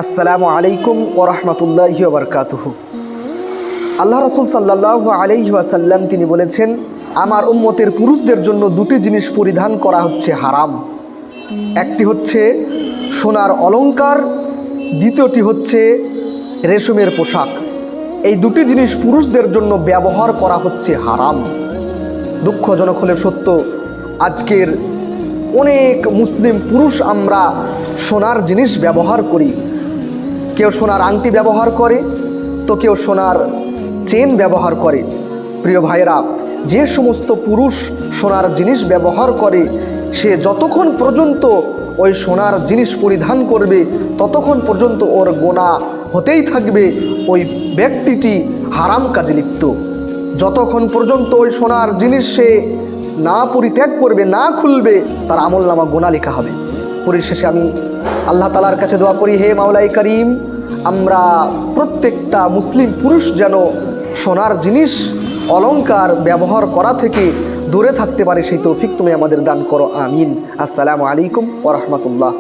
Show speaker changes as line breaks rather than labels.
আসসালামু আলাইকুম ওরহমতুল্লাহি ওবরকাতুহু। আল্লাহ রসুল সাল্লাল্লাহু আলাইহি ওয়াসাল্লাম তিনি বলেছেন, আমার উম্মতের পুরুষদের জন্য দুটি জিনিস পরিধান করা হচ্ছে হারাম। একটি হচ্ছে সোনার অলংকার, দ্বিতীয়টি হচ্ছে রেশমের পোশাক। এই দুটি জিনিস পুরুষদের জন্য ব্যবহার করা হচ্ছে হারাম। দুঃখজনক হলে সত্য, আজকের অনেক মুসলিম পুরুষ আমরা সোনার জিনিস ব্যবহার করি। কেউ সোনার আংটি ব্যবহার করে, তো কেউ সোনার চেন ব্যবহার করে। প্রিয় ভাইয়েরা, যে সমস্ত পুরুষ সোনার জিনিস ব্যবহার করে, সে যতক্ষণ পর্যন্ত ওই সোনার জিনিস পরিধান করবে ততক্ষণ পর্যন্ত ওর গোনা হতেই থাকবে, ওই ব্যক্তিটি হারাম কাজে লিপ্ত। যতক্ষণ পর্যন্ত ওই সোনার জিনিস সে না পরিত্যাগ করবে, না খুলবে, তার আমলনামা গোনা লেখা হবে। পরিশেষে আমি আল্লাহ তাআলার কাছে দোয়া করি, হে মাওলাই করিম, আমরা প্রত্যেকটা মুসলিম পুরুষ যেন সোনার জিনিস অলংকার ব্যবহার করা থেকে দূরে থাকতে পারে, সেই তৌফিক তুমি আমাদের দান করো, আমিন। আসসালামু আলাইকুম ওয়া রাহমাতুল্লাহ।